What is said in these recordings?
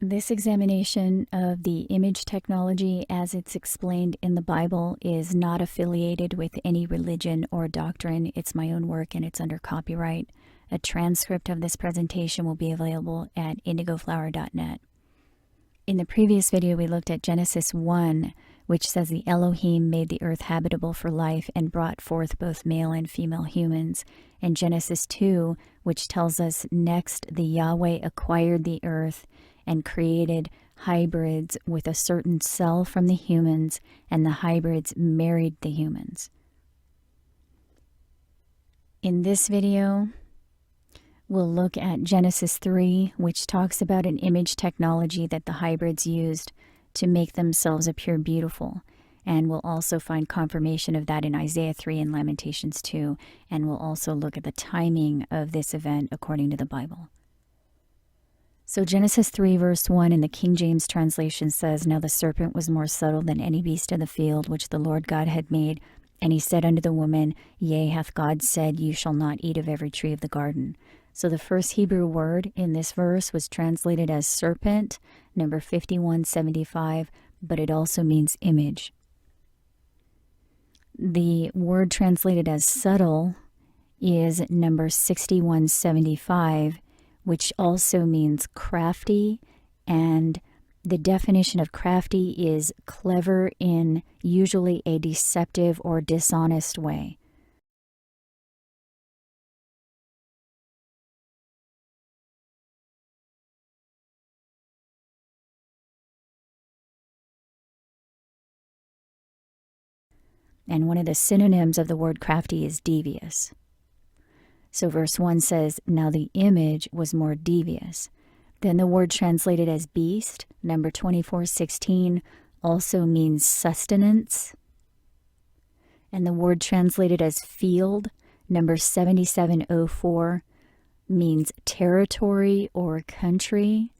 This examination of the image technology as it's explained in the Bible is not affiliated with any religion or doctrine. It's my own work and it's under copyright. A transcript of this presentation will be available at indigoflower.net. In the previous video, we looked at Genesis 1, which says the Elohim made the earth habitable for life and brought forth both male and female humans. And Genesis 2, which tells us next the Yahweh acquired the earth and created hybrids with a certain cell from the humans, and the hybrids married the humans. In this video, we'll look at Genesis 3, which talks about an image technology that the hybrids used to make themselves appear beautiful. And we'll also find confirmation of that in Isaiah 3 and Lamentations 2. And we'll also look at the timing of this event according to the Bible. So Genesis 3 verse 1 in the King James translation says, "Now the serpent was more subtle than any beast of the field which the Lord God had made. And he said unto the woman, Yea, hath God said, You shall not eat of every tree of the garden." So the first Hebrew word in this verse was translated as serpent, number 5175, but it also means image. The word translated as subtle is number 6175, which also means crafty, and the definition of crafty is clever in usually a deceptive or dishonest way. And one of the synonyms of the word crafty is devious. So verse 1 says, "Now the image was more devious." Then the word translated as beast, number 2416, also means sustenance. And the word translated as field, number 7704, means territory or country.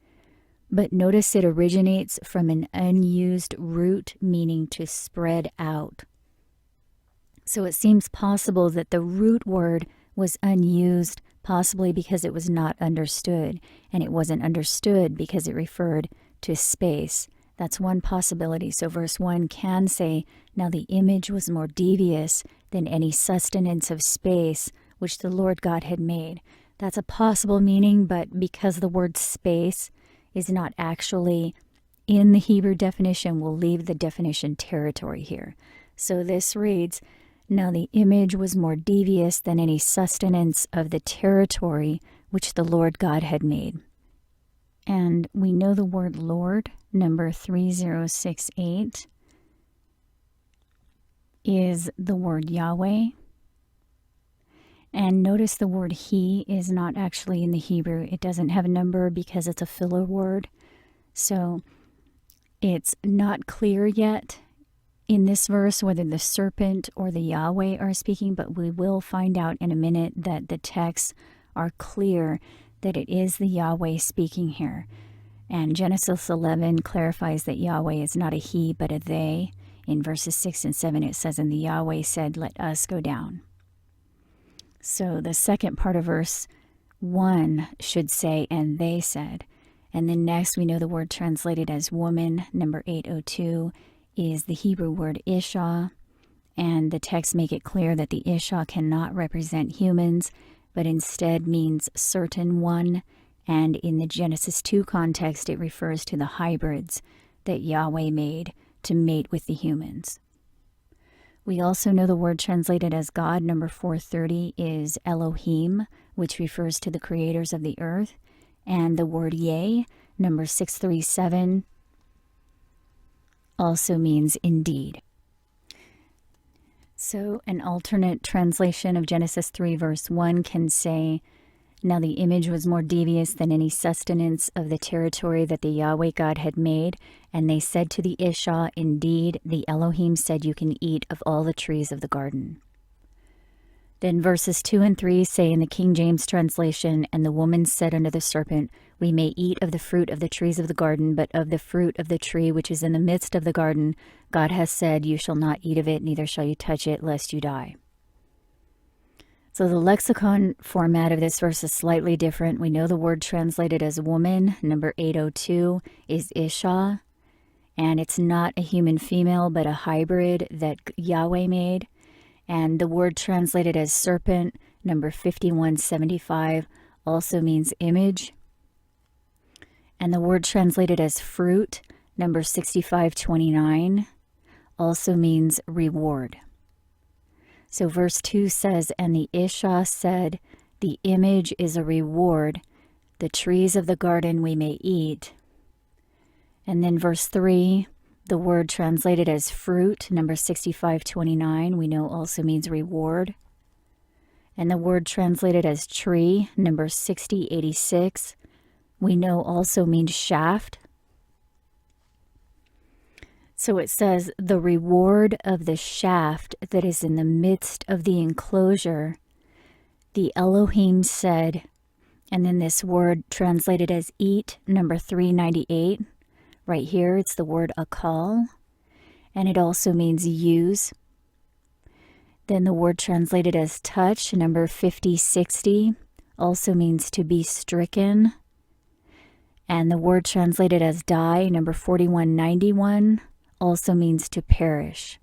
But notice it originates from an unused root meaning to spread out. So it seems possible that the root word was unused, possibly because it was not understood, and it wasn't understood because it referred to space. That's one possibility. So verse 1 can say, "Now the image was more devious than any sustenance of space which the Lord God had made." That's a possible meaning, but because the word space is not actually in the Hebrew definition, we'll leave the definition territory here. So this reads, "Now the image was more devious than any sustenance of the territory which the Lord God had made." And we know the word Lord, number 3068, is the word Yahweh. And notice the word He is not actually in the Hebrew. It doesn't have a number because it's a filler word. So it's not clear yet in this verse whether the serpent or the Yahweh are speaking, but we will find out in a minute that the texts are clear that it is the Yahweh speaking here. And Genesis 11 clarifies that Yahweh is not a he but a they. In verses 6 and 7 it says, "And the Yahweh said, Let us go down." So the second part of verse 1 should say, "And they said." And then next we know the word translated as woman, number 802, is the Hebrew word Isha, and the texts make it clear that the Isha cannot represent humans, but instead means certain one, and in the Genesis 2 context it refers to the hybrids that Yahweh made to mate with the humans. We also know the word translated as God, number 430, is Elohim, which refers to the creators of the earth, and the word Yeh, number 637, also means indeed. So an alternate translation of Genesis 3 verse 1 can say, "Now the image was more devious than any sustenance of the territory that the Yahweh God had made. And they said to the Isha, Indeed, the Elohim said, You can eat of all the trees of the garden." Then verses 2 and 3 say in the King James translation, "And the woman said unto the serpent, We may eat of the fruit of the trees of the garden, but of the fruit of the tree which is in the midst of the garden, God hath said, You shall not eat of it, neither shall you touch it, lest you die." So the lexicon format of this verse is slightly different. We know the word translated as woman, number 802, is Isha. And it's not a human female, but a hybrid that Yahweh made. And the word translated as serpent, number 5175, also means image. And the word translated as fruit, number 6529, also means reward. So verse 2 says, and the Isha said, the image is a reward. The trees of the garden we may eat. And then verse 3, the word translated as fruit, number 6529, we know also means reward. And the word translated as tree, number 6086, we know also means shaft. So it says, the reward of the shaft that is in the midst of the enclosure, the Elohim said, and then this word translated as eat, number 398, right here it's the word akal, and it also means use. Then the word translated as touch, number 5060, also means to be stricken. And the word translated as die, number 4191, also means to perish.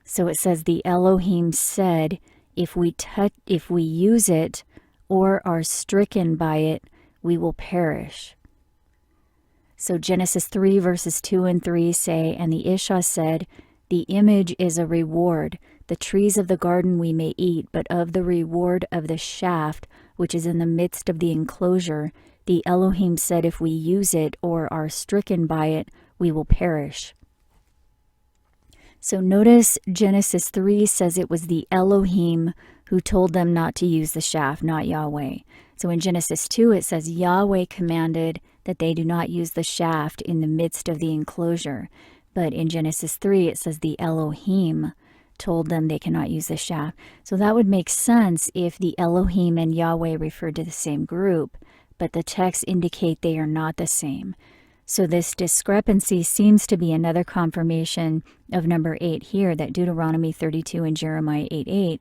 So it says the Elohim said, if we use it or are stricken by it, we will perish. So Genesis 3 verses 2 and 3 say, and the Isha said, the image is a reward. The trees of the garden we may eat, but of the reward of the shaft, which is in the midst of the enclosure, the Elohim said, if we use it or are stricken by it, we will perish. So notice Genesis 3 says it was the Elohim who told them not to use the shaft, not Yahweh. So in Genesis 2 it says Yahweh commanded that they do not use the shaft in the midst of the enclosure. But in Genesis 3 it says the Elohim told them they cannot use the shaft. So that would make sense if the Elohim and Yahweh referred to the same group, but the texts indicate they are not the same. So this discrepancy seems to be another confirmation of number 8 here, that Deuteronomy 32 and Jeremiah 8:8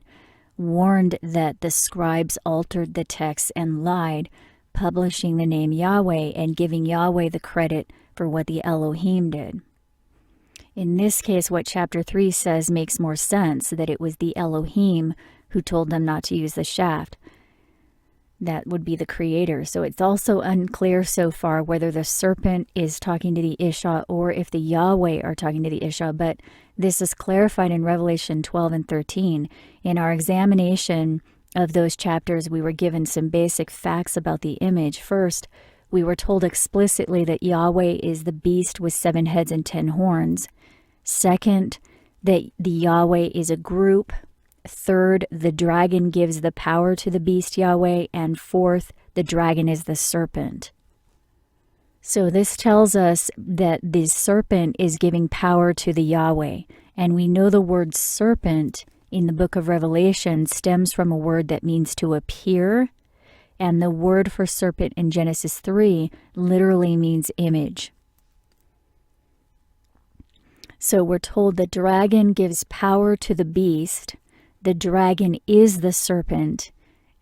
warned that the scribes altered the text and lied, publishing the name Yahweh and giving Yahweh the credit for what the Elohim did. In this case, what chapter 3 says makes more sense, that it was the Elohim who told them not to use the shaft. That would be the creator. So it's also unclear so far whether the serpent is talking to the Isha or if the Yahweh are talking to the Isha, but this is clarified in Revelation 12 and 13. In our examination of those chapters, we were given some basic facts about the image. First, we were told explicitly that Yahweh is the beast with 7 heads and 10 horns. Second, that the Yahweh is a group. Third, the dragon gives the power to the beast Yahweh. And fourth, the dragon is the serpent. So this tells us that the serpent is giving power to the Yahweh. And we know the word serpent in the book of Revelation stems from a word that means to appear. And the word for serpent in Genesis 3 literally means image. So we're told the dragon gives power to the beast. The dragon is the serpent,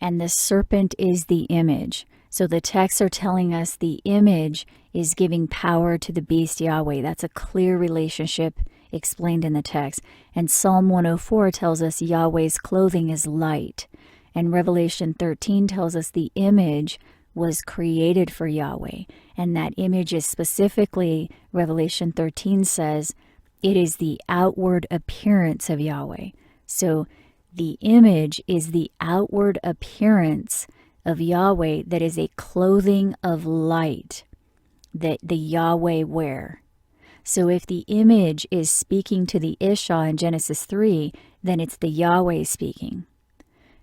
and the serpent is the image. So the texts are telling us the image is giving power to the beast Yahweh. That's a clear relationship explained in the text. And Psalm 104 tells us Yahweh's clothing is light. And Revelation 13 tells us the image was created for Yahweh. And that image is specifically, Revelation 13 says, it is the outward appearance of Yahweh. So the image is the outward appearance of Yahweh that is a clothing of light that the Yahweh wear. So if the image is speaking to the Isha in Genesis 3, then it's the Yahweh speaking,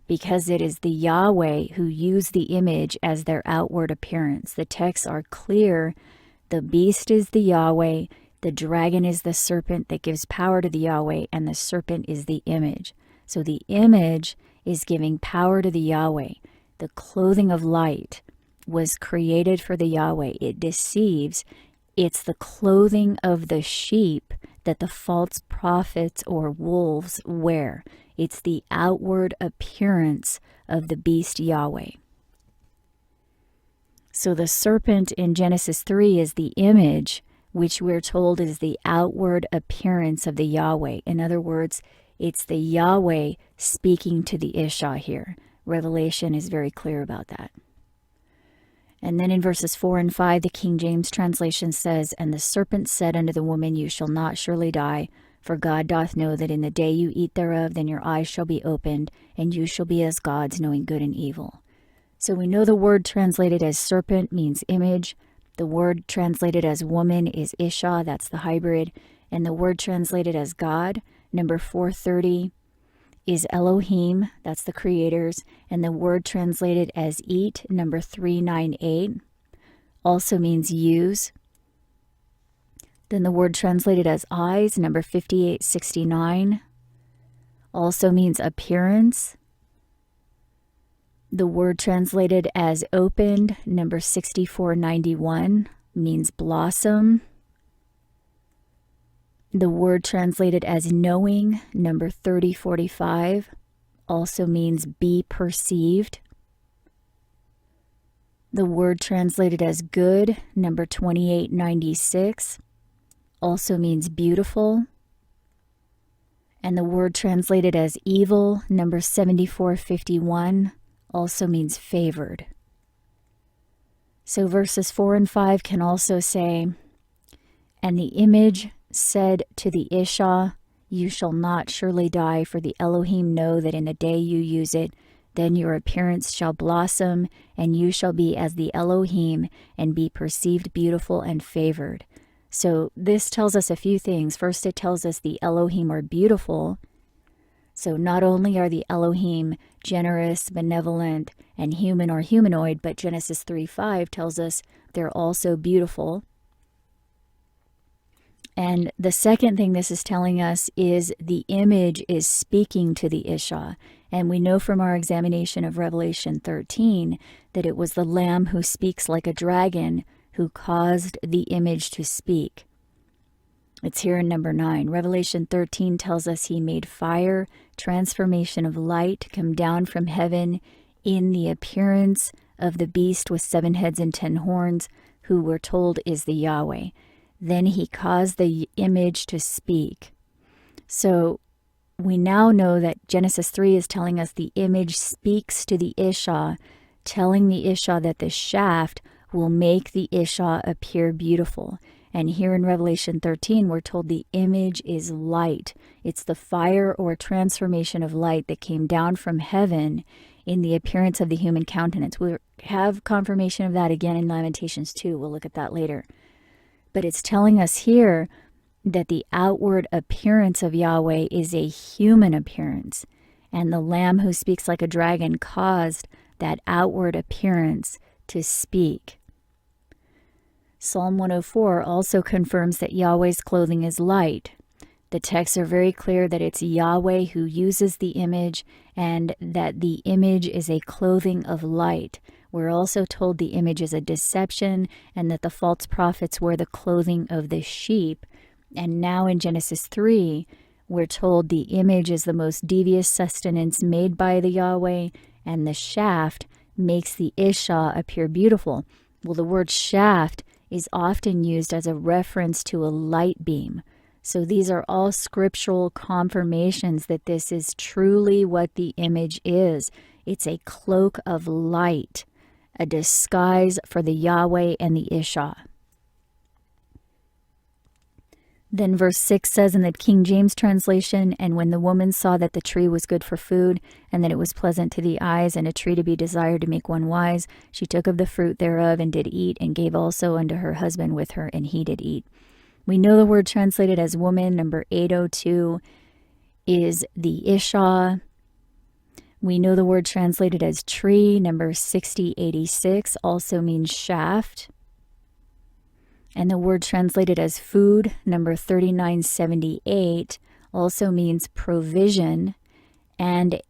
because it is the Yahweh who used the image as their outward appearance. The texts are clear. The beast is the Yahweh, the dragon is the serpent that gives power to the Yahweh, and the serpent is the image. So the image is giving power to the Yahweh. The clothing of light was created for the Yahweh. It deceives. It's the clothing of the sheep that the false prophets or wolves wear. It's the outward appearance of the beast Yahweh. So the serpent in Genesis 3 is the image, which we're told is the outward appearance of the Yahweh. In other words, it's the Yahweh speaking to the Isha here. Revelation is very clear about that. And then in verses 4 and 5, the King James translation says, "And the serpent said unto the woman, You shall not surely die, for God doth know that in the day you eat thereof, then your eyes shall be opened, and you shall be as gods, knowing good and evil." So we know the word translated as serpent means image. The word translated as woman is Isha, that's the hybrid. And the word translated as God, number 430, is Elohim, that's the creators. And the word translated as eat, number 398, also means use. Then the word translated as eyes, number 5869, also means appearance. The word translated as opened, number 6491, means blossom. The word translated as knowing, number 3045, also means be perceived. The word translated as good, number 2896, also means beautiful. And the word translated as evil, number 7451, also means favored. So verses 4 and 5 can also say, "And the image said to the Isha, You shall not surely die, for the Elohim know that in the day you use it, then your appearance shall blossom, and you shall be as the Elohim, and be perceived beautiful and favored." So this tells us a few things. First, it tells us the Elohim are beautiful. So not only are the Elohim generous, benevolent, and human or humanoid, but Genesis 3:5 tells us they're also beautiful. And the second thing this is telling us is the image is speaking to the Isha. And we know from our examination of Revelation 13 that it was the Lamb who speaks like a dragon who caused the image to speak. It's here in number 9. Revelation 13 tells us he made fire, transformation of light, come down from heaven in the appearance of the beast with 7 heads and 10 horns, who we're told is the Yahweh. Then he caused the image to speak. So we now know that Genesis 3 is telling us the image speaks to the Isha, telling the Isha that the shaft will make the Isha appear beautiful. And here in Revelation 13, we're told the image is light. It's the fire or transformation of light that came down from heaven in the appearance of the human countenance. We'll have confirmation of that again in Lamentations 2. We'll look at that later. But it's telling us here that the outward appearance of Yahweh is a human appearance. And the Lamb who speaks like a dragon caused that outward appearance to speak. Psalm 104 also confirms that Yahweh's clothing is light. The texts are very clear that it's Yahweh who uses the image and that the image is a clothing of light. We're also told the image is a deception and that the false prophets wear the clothing of the sheep. And now in Genesis 3, we're told the image is the most devious sustenance made by the Yahweh, and the shaft makes the Isha appear beautiful. Well, the word shaft is often used as a reference to a light beam. So these are all scriptural confirmations that this is truly what the image is. It's a cloak of light, a disguise for the Yahweh and the Isha. Then verse 6 says in the King James translation, "And when the woman saw that the tree was good for food, and that it was pleasant to the eyes, and a tree to be desired to make one wise, she took of the fruit thereof, and did eat, and gave also unto her husband with her, and he did eat." We know the word translated as woman, number 802, is the Isha. We know the word translated as tree, number 6086, also means shaft. And the word translated as food, number 3978, also means provision. And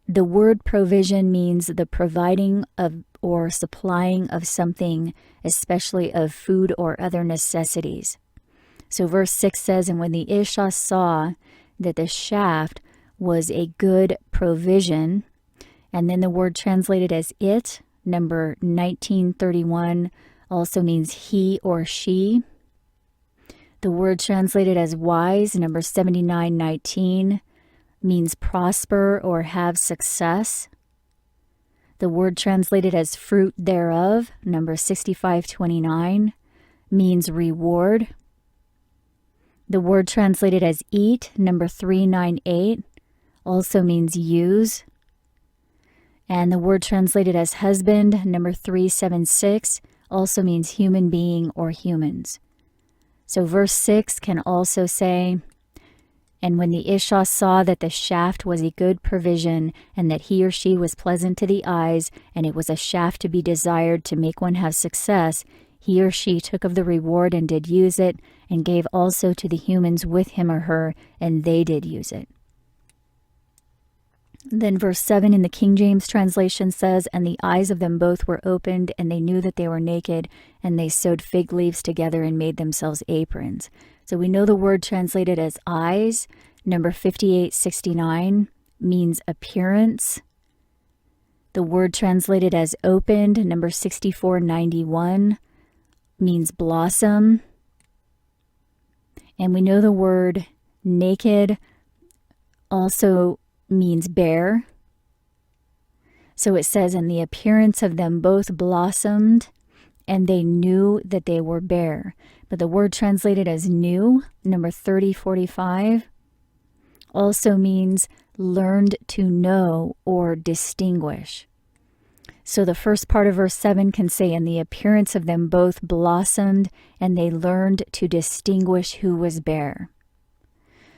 the word provision means the providing of or supplying of something, especially of food or other necessities. So verse 6 says, and when the Isha saw that the shaft was a good provision, and then the word translated as it, number 1931, also means he or she. The word translated as wise, number 7919, means prosper or have success. The word translated as fruit thereof, number 6529, means reward. The word translated as eat, number 398, also means use. And the word translated as husband, number 376, also means human being or humans. So verse 6 can also say, and when the Isha saw that the shaft was a good provision, and that he or she was pleasant to the eyes, and it was a shaft to be desired to make one have success, he or she took of the reward and did use it, and gave also to the humans with him or her, and they did use it. Then verse 7 in the King James translation says, and the eyes of them both were opened, and they knew that they were naked, and they sewed fig leaves together and made themselves aprons. So we know the word translated as eyes, number 5869, means appearance. The word translated as opened, number 6491, means blossom. And we know the word naked also means bare. So it says, and the appearance of them both blossomed, and they knew that they were bare. But the word translated as knew, number 3045, also means learned to know or distinguish. So the first part of verse 7 can say, and the appearance of them both blossomed, and they learned to distinguish who was bare.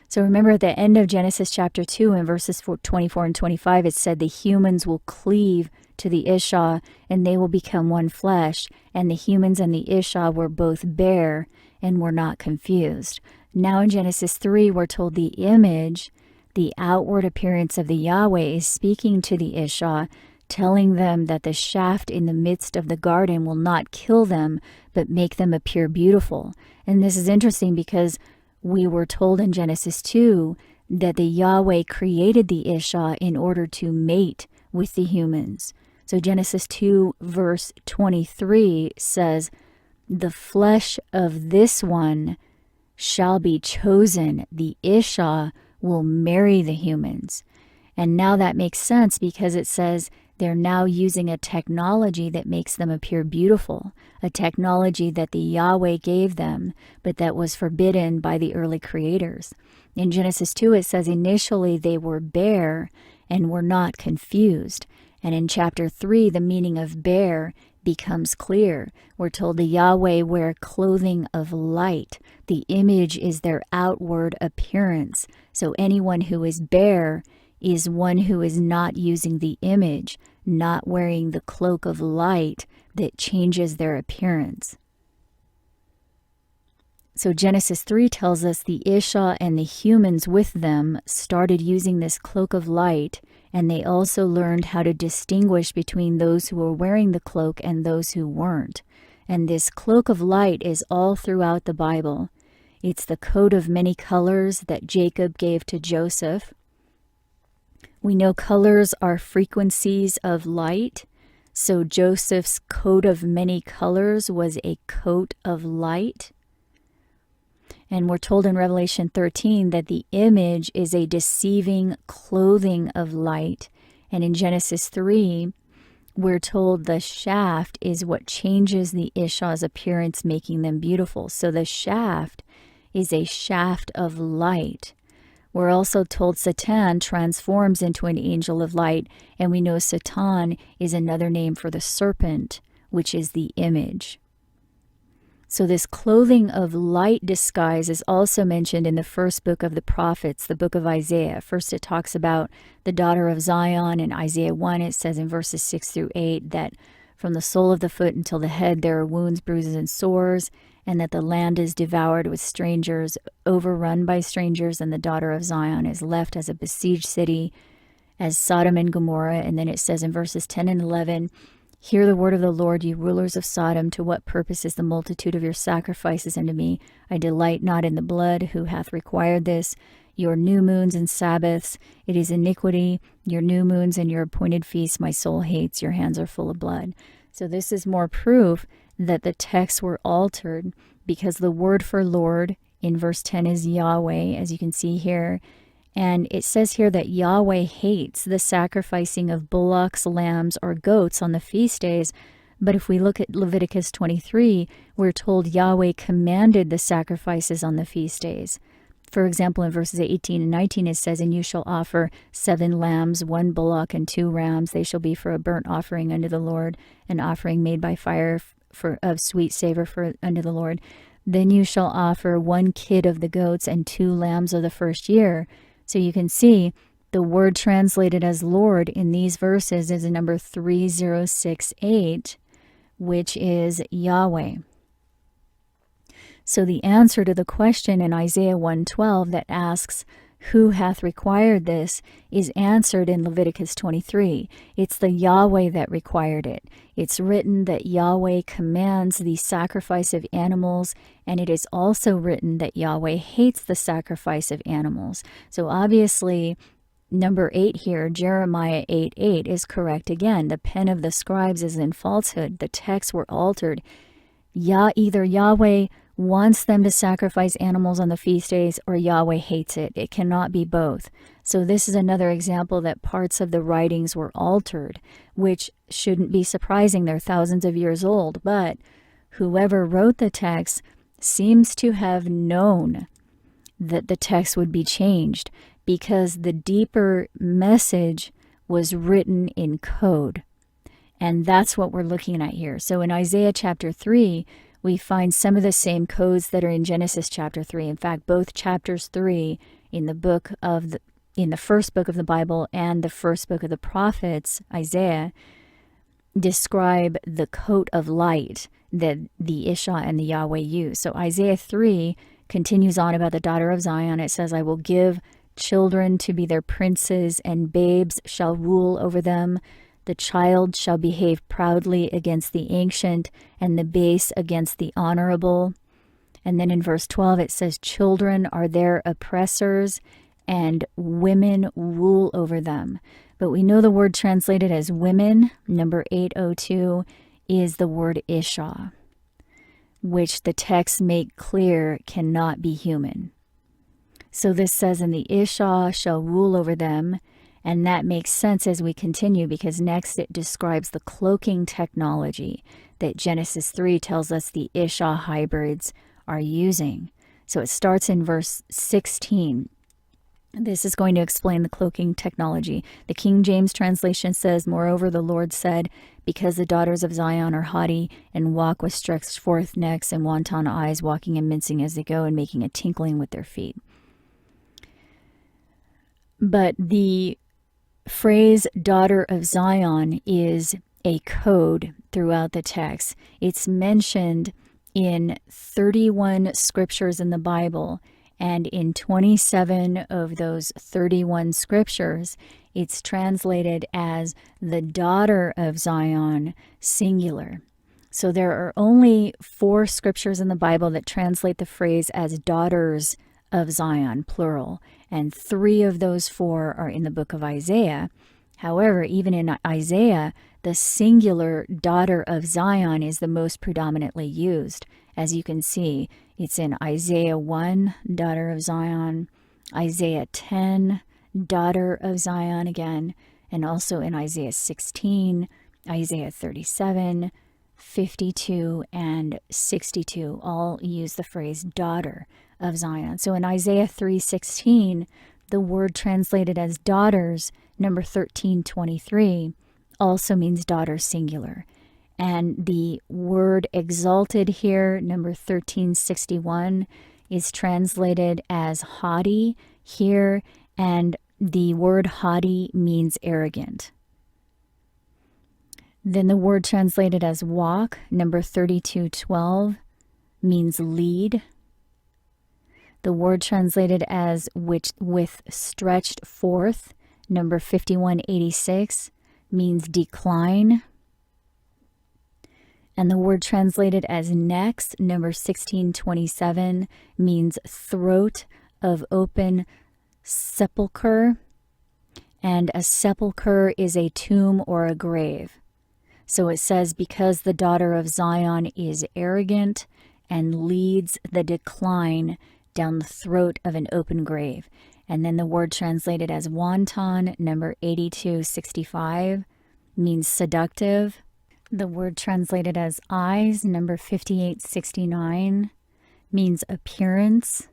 So remember at the end of Genesis chapter 2 in verses 24 and 25, it said the humans will cleave to the Isha and they will become one flesh. And the humans and the Isha were both bare and were not confused. Now in Genesis 3, we're told the image, the outward appearance of the Yahweh is speaking to the Isha, telling them that the shaft in the midst of the garden will not kill them, but make them appear beautiful. And this is interesting because we were told in Genesis 2 that the Yahweh created the Isha in order to mate with the humans. So Genesis 2 verse 23 says, the flesh of this one shall be chosen. The Isha will marry the humans. And now that makes sense because it says they're now using a technology that makes them appear beautiful, a technology that the Yahweh gave them, but that was forbidden by the early creators. In Genesis 2, it says initially they were bare and were not confused. And in chapter 3, the meaning of bare becomes clear. We're told the Yahweh wear clothing of light. The image is their outward appearance. So anyone who is bare is one who is not using the image, not wearing the cloak of light that changes their appearance. So Genesis 3 tells us the Isha and the humans with them started using this cloak of light, and they also learned how to distinguish between those who were wearing the cloak and those who weren't. And this cloak of light is all throughout the Bible. It's the coat of many colors that Jacob gave to Joseph. We know colors are frequencies of light, so Joseph's coat of many colors was a coat of light. And we're told in Revelation 13 that the image is a deceiving clothing of light. And in Genesis 3, we're told the shaft is what changes the Isha's appearance, making them beautiful. So the shaft is a shaft of light. We're also told Satan transforms into an angel of light, and we know Satan is another name for the serpent, which is the image. So this clothing of light disguise is also mentioned in the first book of the prophets, the book of Isaiah. First it talks about the daughter of Zion. In Isaiah 1 it says in verses 6 through 8 that from the sole of the foot until the head there are wounds, bruises, and sores, and that the land is devoured with strangers, overrun by strangers, and the daughter of Zion is left as a besieged city, as Sodom and Gomorrah. And then it says in verses 10 and 11, Hear the word of the Lord, you rulers of Sodom. To what purpose is the multitude of your sacrifices unto me? I delight not in the blood. Who hath required this? Your new moons and Sabbaths, it is iniquity. Your new moons and your appointed feasts, my soul hates. Your hands are full of blood. So this is more proof that the texts were altered, because the word for Lord in verse 10 is Yahweh, as you can see here. And it says here that Yahweh hates the sacrificing of bullocks, lambs, or goats on the feast days. But if we look at Leviticus 23, we're told Yahweh commanded the sacrifices on the feast days. For example, in verses 18 and 19, it says, And you shall offer 7 lambs, 1 bullock, and 2 rams. They shall be for a burnt offering unto the Lord, an offering made by fire of sweet savor unto the Lord. Then you shall offer 1 kid of the goats and 2 lambs of the first year. So you can see the word translated as Lord in these verses is a number 3068, which is Yahweh. So the answer to the question in Isaiah 1:12 that asks, who hath required this, is answered in Leviticus 23. It's the Yahweh that required it. It's written that Yahweh commands the sacrifice of animals, and it is also written that Yahweh hates the sacrifice of animals. So obviously, number 8 here, Jeremiah 8:8, is correct again. The pen of the scribes is in falsehood. The texts were altered. Either Yahweh wants them to sacrifice animals on the feast days, or Yahweh hates it. It cannot be both. So this is another example that parts of the writings were altered, which shouldn't be surprising. They're thousands of years old, but whoever wrote the text seems to have known that the text would be changed, because the deeper message was written in code. And that's what we're looking at here. So in Isaiah chapter 3, we find some of the same codes that are in Genesis chapter 3. In fact, both chapters 3 in the first book of the Bible and the first book of the prophets, Isaiah, describe the coat of light that the Ishah and the Yahweh use. So Isaiah 3 continues on about the daughter of Zion. It says, I will give children to be their princes, and babes shall rule over them. The child shall behave proudly against the ancient, and the base against the honorable. And then in verse 12 it says, children are their oppressors, and women rule over them. But we know the word translated as women, number 802, is the word Ishah, which the texts make clear cannot be human. So this says, and the Ishah shall rule over them. And that makes sense as we continue, because next it describes the cloaking technology that Genesis 3 tells us the Ishah hybrids are using. So it starts in verse 16. This is going to explain the cloaking technology. The King James translation says, Moreover, the Lord said, because the daughters of Zion are haughty, and walk with stretched forth necks and wanton eyes, walking and mincing as they go, and making a tinkling with their feet. But the phrase daughter of Zion is a code throughout the text. It's mentioned in 31 scriptures in the Bible, and in 27 of those 31 scriptures, it's translated as the daughter of Zion, singular. So there are only 4 scriptures in the Bible that translate the phrase as daughters of Zion, plural, and 3 of those 4 are in the book of Isaiah. However, even in Isaiah, the singular daughter of Zion is the most predominantly used. As you can see, it's in Isaiah 1, daughter of Zion, Isaiah 10, daughter of Zion again, and also in Isaiah 16, Isaiah 37, 52, and 62 all use the phrase daughter of Zion. So in Isaiah 3:16, the word translated as daughters, number 1323, also means daughter singular. And the word exalted here, number 1361, is translated as haughty here, and the word haughty means arrogant. Then the word translated as walk, number 3212, means lead. The word translated as which with stretched forth, number 5186, means decline. And the word translated as next, number 1627, means throat of open sepulchre. And a sepulchre is a tomb or a grave. So it says, because the daughter of Zion is arrogant and leads the decline down the throat of an open grave. And then the word translated as wanton, number 8265, means seductive. The word translated as eyes, number 5869, means appearance.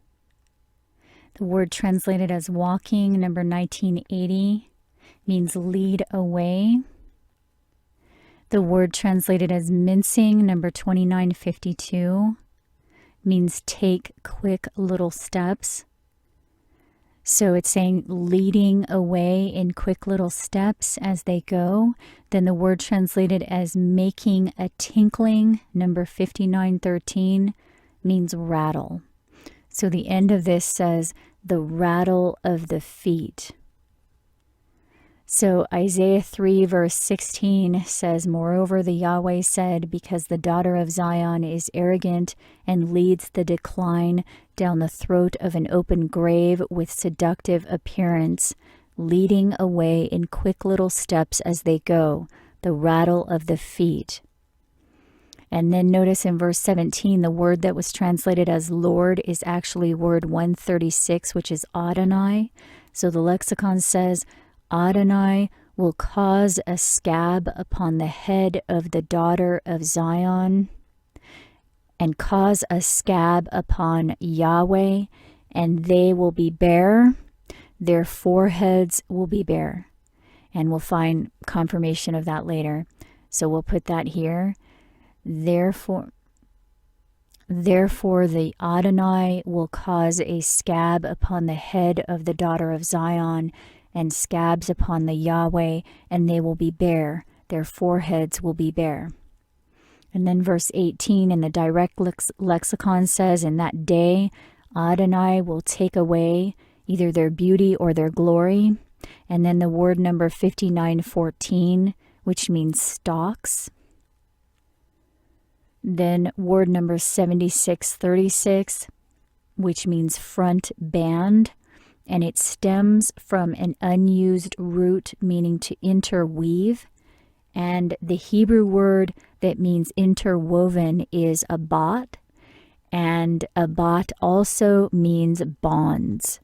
The word translated as walking, number 1980, means lead away. The word translated as mincing, number 2952, means take quick little steps. So it's saying leading away in quick little steps as they go. Then the word translated as making a tinkling, number 5913, means rattle. So the end of this says the rattle of the feet. So Isaiah 3 verse 16 says, moreover, the Yahweh said, because the daughter of Zion is arrogant and leads the decline down the throat of an open grave with seductive appearance, leading away in quick little steps as they go, the rattle of the feet. And then notice in verse 17, the word that was translated as Lord is actually word 136, which is Adonai. So the lexicon says, Adonai will cause a scab upon the head of the daughter of Zion, and cause a scab upon Yahweh, and they will be bare, their foreheads will be bare. And we'll find confirmation of that later. So we'll put that here. Therefore the Adonai will cause a scab upon the head of the daughter of Zion, and scabs upon the Yahweh, and they will be bare, their foreheads will be bare. And then verse 18 in the direct lexicon says, in that day Adonai will take away either their beauty or their glory. And then the word number 5914, which means stalks. Then word number 7636, which means front band. And it stems from an unused root meaning to interweave. And the Hebrew word that means interwoven is abat. And abat also means bonds.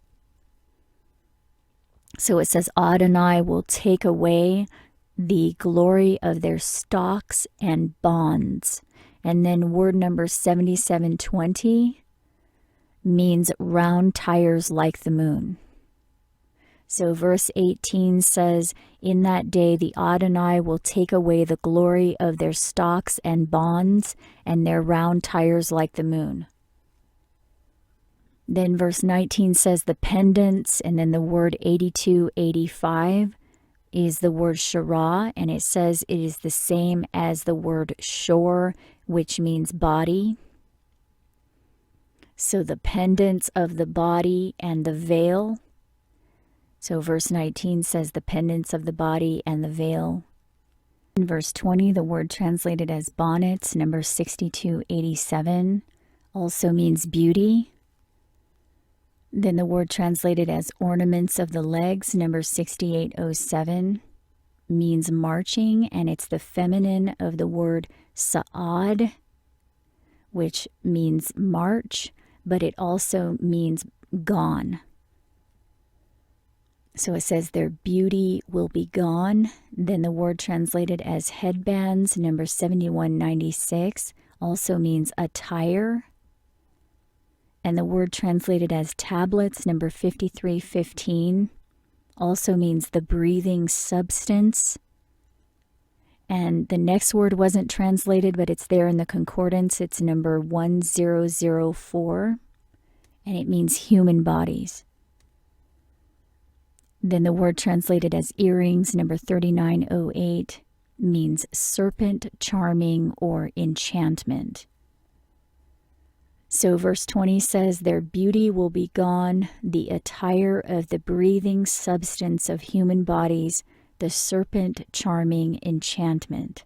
So it says Adonai will take away the glory of their stalks and bonds. And then word number 7720 means round tires like the moon. So verse 18 says, in that day the Adonai will take away the glory of their stalks and bonds, and their round tires like the moon. Then verse 19 says the pendants, and then the word 8285 is the word shara, and it says it is the same as the word shor, which means body. So the pendants of the body and the veil. So verse 19 says the pendants of the body and the veil. In verse 20, the word translated as bonnets, number 6287, also means beauty. Then the word translated as ornaments of the legs, number 6807, means marching, and it's the feminine of the word sa'ad, which means march, but it also means gone. So it says their beauty will be gone. Then the word translated as headbands, number 7196, also means attire. And the word translated as tablets, number 5315, also means the breathing substance. And the next word wasn't translated, but it's there in the concordance. It's number 1004, and it means human bodies. Then the word translated as earrings, number 3908, means serpent charming or enchantment. So verse 20 says, their beauty will be gone, the attire of the breathing substance of human bodies, the serpent charming enchantment.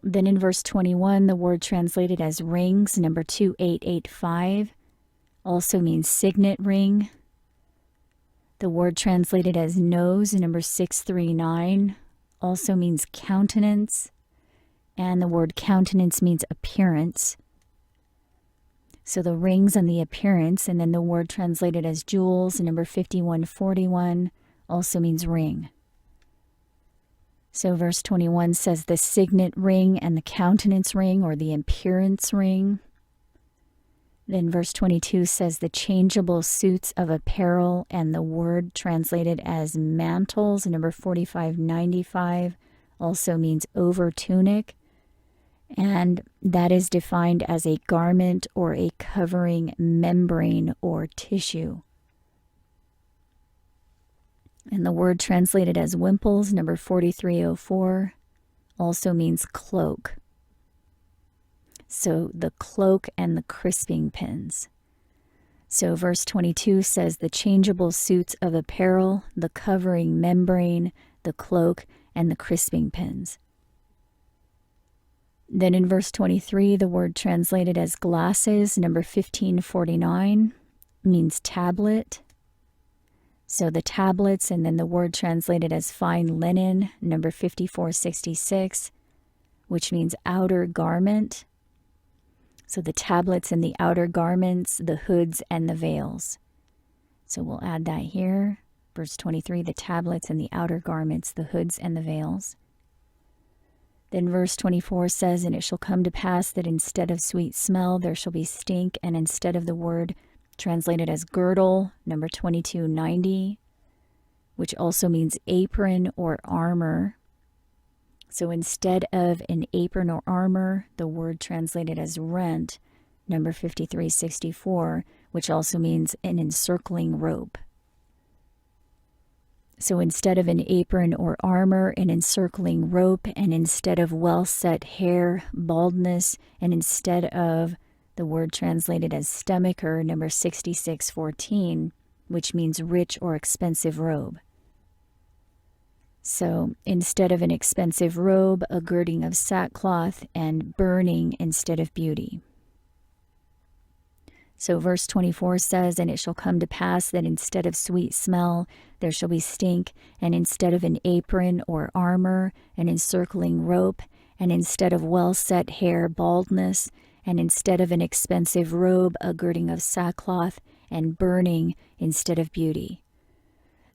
Then in verse 21, the word translated as rings, number 2885, also means signet ring. The word translated as nose, number 639, also means countenance. And the word countenance means appearance. So the rings and the appearance, and then the word translated as jewels, number 5141, also means ring. So verse 21 says the signet ring and the countenance ring, or the appearance ring. Then verse 22 says the changeable suits of apparel, and the word translated as mantles, number 4595, also means over tunic. And that is defined as a garment or a covering membrane or tissue. And the word translated as wimples, number 4304, also means cloak. So the cloak and the crisping pins. So verse 22 says the changeable suits of apparel, the covering membrane, the cloak, and the crisping pins. Then in verse 23, the word translated as glasses, number 1549, means tablet. So the tablets, and then the word translated as fine linen, number 5466, which means outer garment. So the tablets and the outer garments, the hoods and the veils. So we'll add that here. Verse 23, the tablets and the outer garments, the hoods and the veils. Then verse 24 says, and it shall come to pass that instead of sweet smell, there shall be stink, and instead of the word translated as girdle, number 2290, which also means apron or armor. So instead of an apron or armor, the word translated as rent, number 5364, which also means an encircling rope. So instead of an apron or armor, an encircling rope, and instead of well-set hair, baldness, and instead of the word translated as stomacher, number 6614, which means rich or expensive robe. So instead of an expensive robe, a girding of sackcloth, and burning instead of beauty. So verse 24 says, and it shall come to pass that instead of sweet smell, there shall be stink, and instead of an apron or armor, an encircling rope, and instead of well-set hair, baldness, and instead of an expensive robe, a girding of sackcloth, and burning instead of beauty.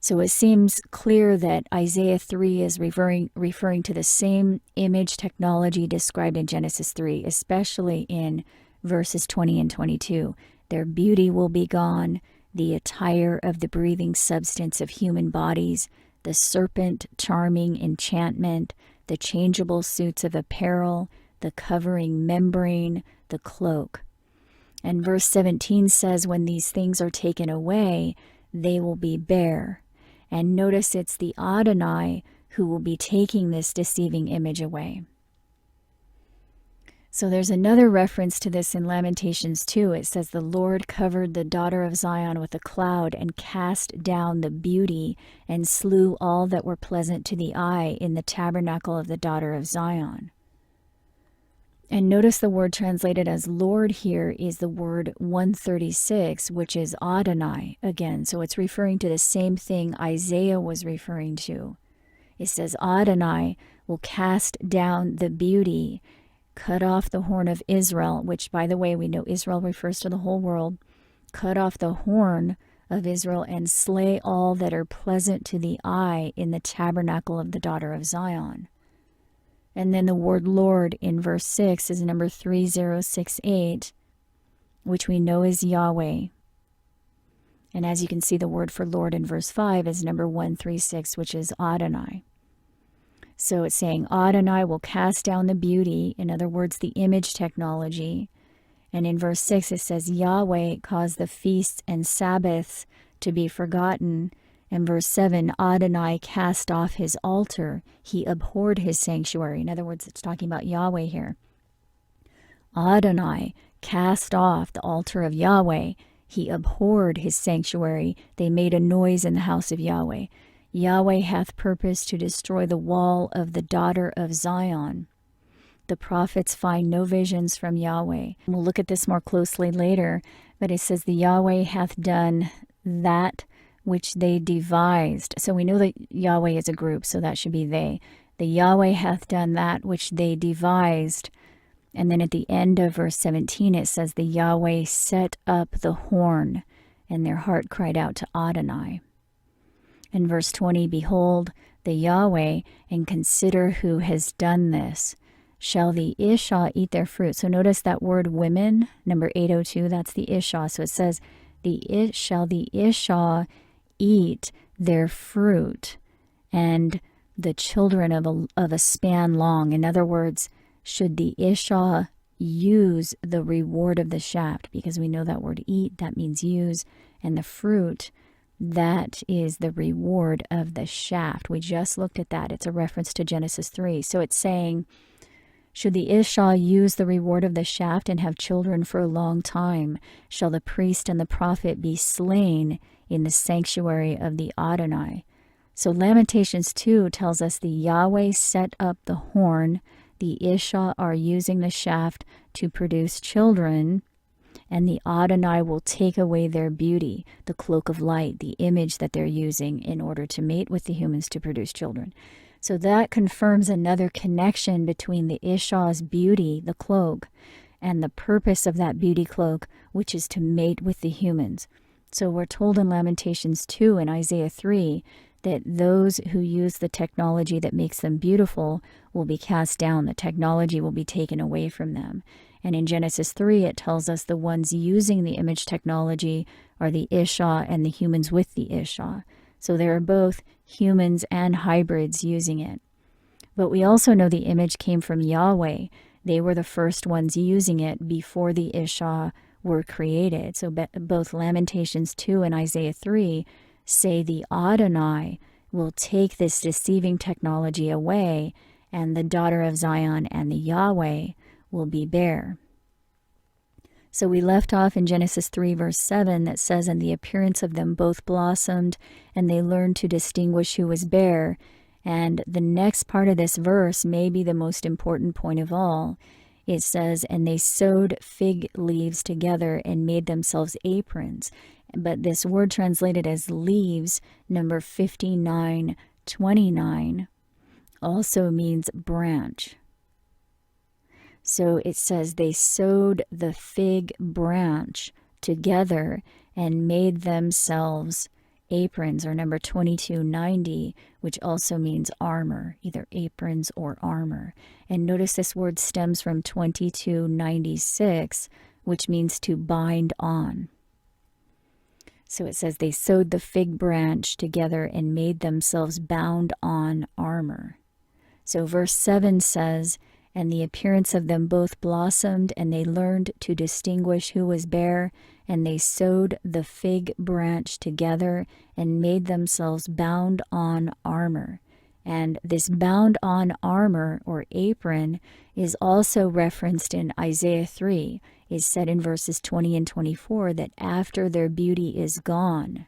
So it seems clear that Isaiah 3 is referring to the same image technology described in Genesis 3, especially in verses 20 and 22. Their beauty will be gone, the attire of the breathing substance of human bodies, the serpent charming enchantment, the changeable suits of apparel, the covering membrane, the cloak. And verse 17 says, when these things are taken away, they will be bare. And notice it's the Adonai who will be taking this deceiving image away. So there's another reference to this in Lamentations 2. It says, the Lord covered the daughter of Zion with a cloud and cast down the beauty and slew all that were pleasant to the eye in the tabernacle of the daughter of Zion. And notice the word translated as Lord here is the word 136, which is Adonai again. So it's referring to the same thing Isaiah was referring to. It says Adonai will cast down the beauty, cut off the horn of Israel, which, by the way, we know Israel refers to the whole world, cut off the horn of Israel and slay all that are pleasant to the eye in the tabernacle of the daughter of Zion. And then the word Lord in verse 6 is number 3068, which we know is Yahweh. And as you can see, the word for Lord in verse 5 is number 136, which is Adonai. So it's saying Adonai will cast down the beauty, in other words, the image technology. And in verse 6 it says Yahweh caused the feasts and Sabbaths to be forgotten. And verse 7, Adonai cast off his altar. He abhorred his sanctuary. In other words, it's talking about Yahweh here. Adonai cast off the altar of Yahweh. He abhorred his sanctuary. They made a noise in the house of Yahweh. Yahweh hath purposed to destroy the wall of the daughter of Zion. The prophets find no visions from Yahweh. We'll look at this more closely later, but it says the Yahweh hath done that which they devised. So we know that Yahweh is a group, so that should be they. The Yahweh hath done that which they devised. And then at the end of verse 17, it says the Yahweh set up the horn, and their heart cried out to Adonai. In verse 20, behold, the Yahweh, and consider who has done this. Shall the Ishah eat their fruit? So notice that word women, number 802, that's the Ishah. So it says, shall the Ishah eat their fruit, and the children of a span long. In other words, should the Ishah use the reward of the shaft? Because we know that word eat, that means use, and the fruit, that is the reward of the shaft. We just looked at that. It's a reference to Genesis 3. So it's saying, should the Ishah use the reward of the shaft and have children for a long time? Shall the priest and the prophet be slain in the sanctuary of the Adonai? So Lamentations 2 tells us the Yahweh set up the horn, the Ishah are using the shaft to produce children, and the Adonai will take away their beauty, the cloak of light, the image that they're using in order to mate with the humans to produce children. So that confirms another connection between the Ishah's beauty, the cloak, and the purpose of that beauty cloak, which is to mate with the humans. So we're told in Lamentations 2 and Isaiah 3 that those who use the technology that makes them beautiful will be cast down. The technology will be taken away from them. And in Genesis 3, it tells us the ones using the image technology are the Ishah and the humans with the Ishah. So there are both humans and hybrids using it. But we also know the image came from Yahweh. They were the first ones using it before the Ishah were created. So both Lamentations 2 and Isaiah 3 say the Adonai will take this deceiving technology away, and the daughter of Zion and the Yahweh will be bare. So we left off in Genesis 3 verse 7 that says, and the appearance of them both blossomed, and they learned to distinguish who was bare. And the next part of this verse may be the most important point of all. It says, and they sewed fig leaves together and made themselves aprons. But this word translated as leaves, number 5929, also means branch. So it says they sewed the fig branch together and made themselves aprons, or number 2290, which also means armor, either aprons or armor. And notice this word stems from 2296, which means to bind on. So it says they sewed the fig branch together and made themselves bound on armor. So verse 7 says, and the appearance of them both blossomed, and they learned to distinguish who was bare, and they sewed the fig branch together and made themselves bound on armor. And this bound on armor, or apron, is also referenced in Isaiah 3. It's said in verses 20 and 24 that after their beauty is gone,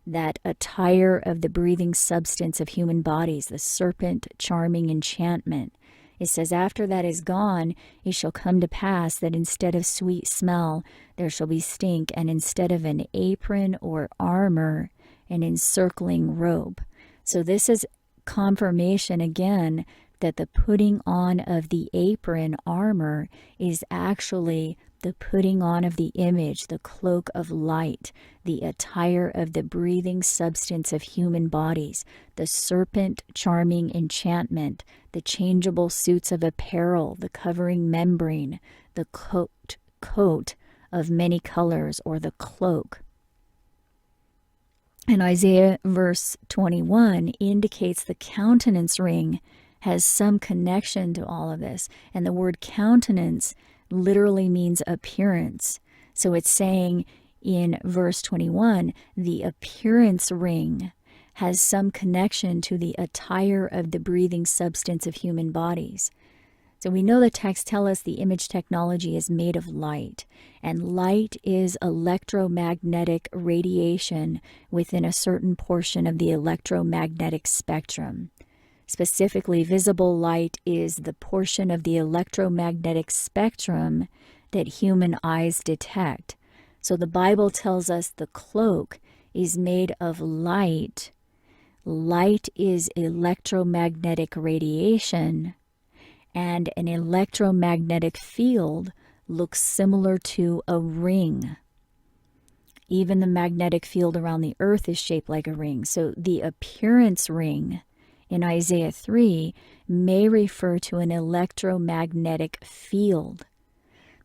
that attire of the breathing substance of human bodies, the serpent charming enchantment, it says, after that is gone, it shall come to pass that instead of sweet smell, there shall be stink, and instead of an apron or armor, an encircling robe. So this is confirmation again that the putting on of the apron armor is actually the putting on of the image, the cloak of light, the attire of the breathing substance of human bodies, the serpent charming enchantment, the changeable suits of apparel, the covering membrane, the coat of many colors, or the cloak. And Isaiah verse 21 indicates the countenance ring has some connection to all of this. And the word countenance literally means appearance. So it's saying in verse 21, the appearance ring has some connection to the attire of the breathing substance of human bodies. So we know the texts tell us the image technology is made of light, and light is electromagnetic radiation within a certain portion of the electromagnetic spectrum. Specifically, visible light is the portion of the electromagnetic spectrum that human eyes detect. So the Bible tells us the cloak is made of light. Light is electromagnetic radiation, and an electromagnetic field looks similar to a ring. Even the magnetic field around the earth is shaped like a ring. So the appearance ring in Isaiah 3 may refer to an electromagnetic field.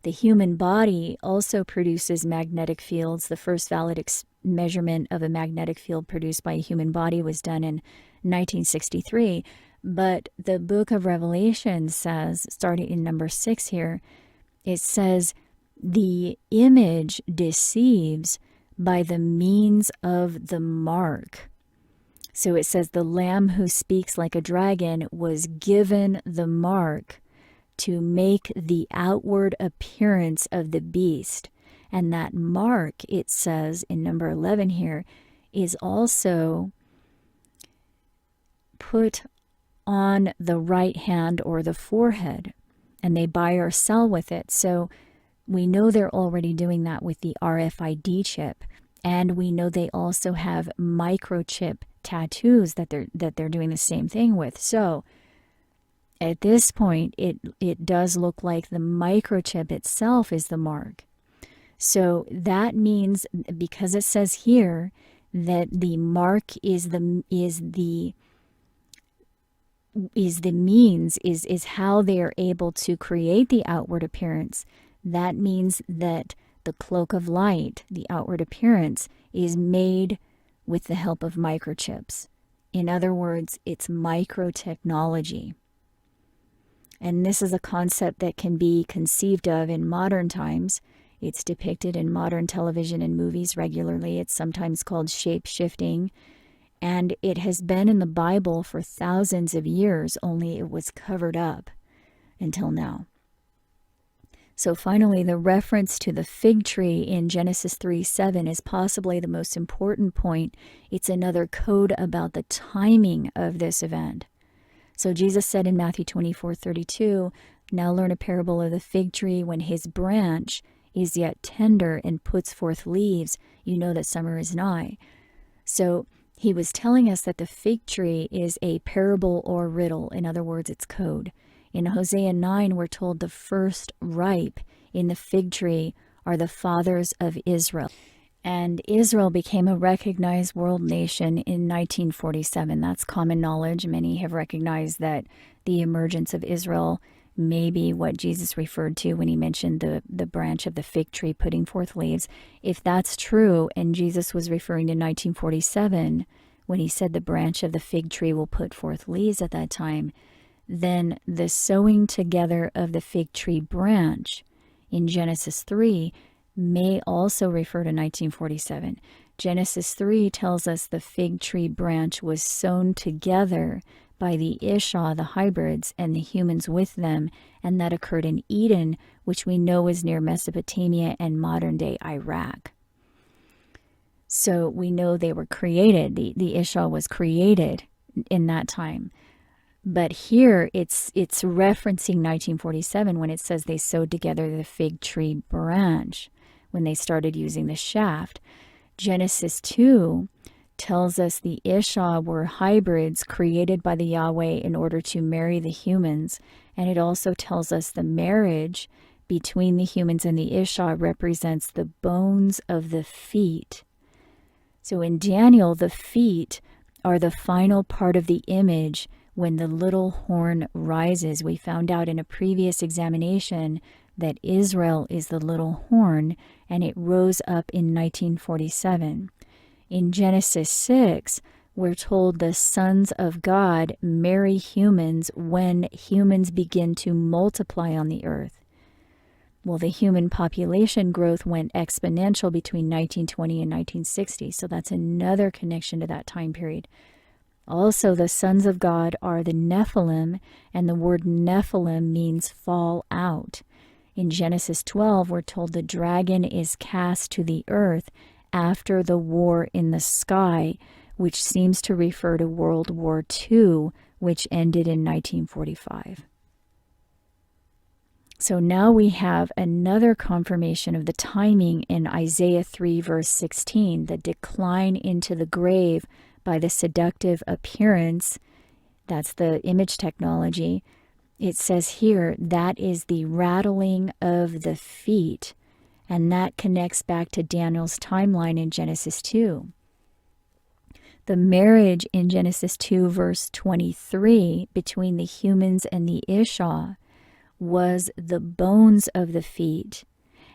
The human body also produces magnetic fields. The first valid measurement of a magnetic field produced by a human body was done in 1963. But the book of Revelation says, starting in number 6 here, it says, the image deceives by the means of the mark. So it says the Lamb who speaks like a dragon was given the mark to make the outward appearance of the beast. And that mark, it says in number 11 here, is also put on the right hand or the forehead, and they buy or sell with it. So we know they're already doing that with the RFID chip, and we know they also have microchip tattoos that they're doing the same thing with. So at this point, it does look like the microchip itself is the mark. So that means, because it says here that the mark is how they are able to create the outward appearance. That means that the cloak of light, the outward appearance, is made with the help of microchips. In other words, it's microtechnology. And this is a concept that can be conceived of in modern times. It's depicted in modern television and movies regularly. It's sometimes called shape-shifting. And it has been in the Bible for thousands of years, only it was covered up until now. So finally, the reference to the fig tree in Genesis 3:7 is possibly the most important point. It's another code about the timing of this event. So Jesus said in Matthew 24:32, now learn a parable of the fig tree. When his branch is yet tender and puts forth leaves, you know that summer is nigh. So he was telling us that the fig tree is a parable or riddle. In other words, it's code. In Hosea 9, we're told the first ripe in the fig tree are the fathers of Israel. And Israel became a recognized world nation in 1947. That's common knowledge. Many have recognized that the emergence of Israel may be what Jesus referred to when he mentioned the branch of the fig tree putting forth leaves. If that's true, and Jesus was referring to 1947, when he said the branch of the fig tree will put forth leaves at that time, then the sewing together of the fig tree branch in Genesis 3 may also refer to 1947. Genesis 3 tells us the fig tree branch was sewn together by the Ishah, the hybrids, and the humans with them, and that occurred in Eden, which we know is near Mesopotamia and modern-day Iraq. So we know they were created. The Ishah was created in that time. But here it's referencing 1947 when it says they sewed together the fig tree branch when they started using the shaft. Genesis 2 tells us the Ishah were hybrids created by the Yahweh in order to marry the humans. And it also tells us the marriage between the humans and the Ishah represents the bones of the feet. So in Daniel, the feet are the final part of the image when the little horn rises. We found out in a previous examination that Israel is the little horn, and it rose up in 1947. In Genesis 6, we're told the sons of God marry humans when humans begin to multiply on the earth. Well, the human population growth went exponential between 1920 and 1960, so that's another connection to that time period. Also, the sons of God are the Nephilim, and the word Nephilim means fall out. In Genesis 12, we're told the dragon is cast to the earth after the war in the sky, which seems to refer to World War II, which ended in 1945. So now we have another confirmation of the timing in Isaiah 3 verse 16, the decline into the grave by the seductive appearance. That's the image technology. It says here, that is the rattling of the feet. And that connects back to Daniel's timeline in Genesis 2. The marriage in Genesis 2 verse 23 between the humans and the Isha was the bones of the feet,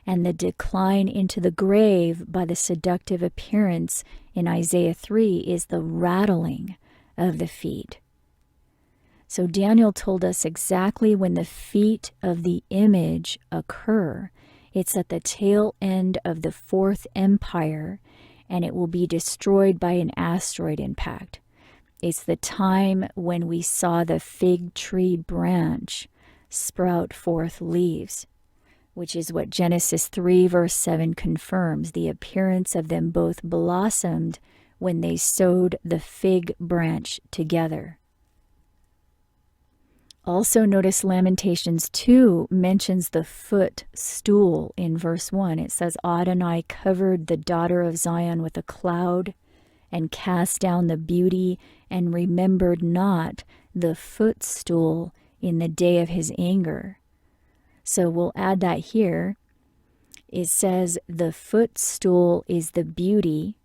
and the decline into the grave by the seductive appearance in Isaiah 3 is the rattling of the feet. So Daniel told us exactly when the feet of the image occur. It's at the tail end of the Fourth Empire, and it will be destroyed by an asteroid impact. It's the time when we saw the fig tree branch sprout forth leaves, which is what Genesis 3 verse 7 confirms. The appearance of them both blossomed when they sewed the fig branch together. Also notice Lamentations 2 mentions the footstool in verse 1. It says, Adonai covered the daughter of Zion with a cloud and cast down the beauty and remembered not the footstool in the day of his anger. So we'll add that here. It says the footstool is the beauty.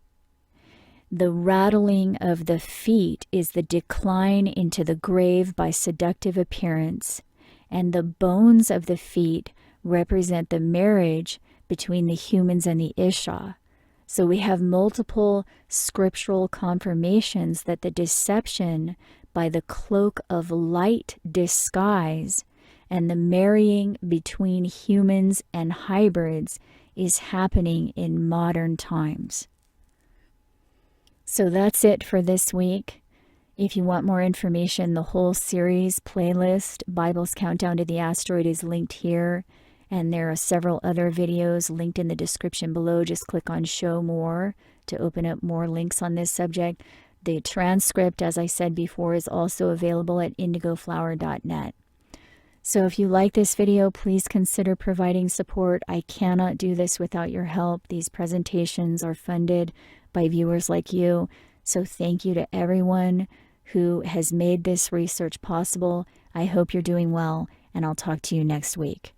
The rattling of the feet is the decline into the grave by seductive appearance. And the bones of the feet represent the marriage between the humans and the Isha. So we have multiple scriptural confirmations that the deception by the cloak of light disguise and the marrying between humans and hybrids is happening in modern times. So that's it for this week. If you want more information, the whole series playlist, Bible's Countdown to the Asteroid, is linked here. And there are several other videos linked in the description below. Just click on Show More to open up more links on this subject. The transcript, as I said before, is also available at indigoflower.net. So if you like this video, please consider providing support. I cannot do this without your help. These presentations are funded by viewers like you. So thank you to everyone who has made this research possible. I hope you're doing well, and I'll talk to you next week.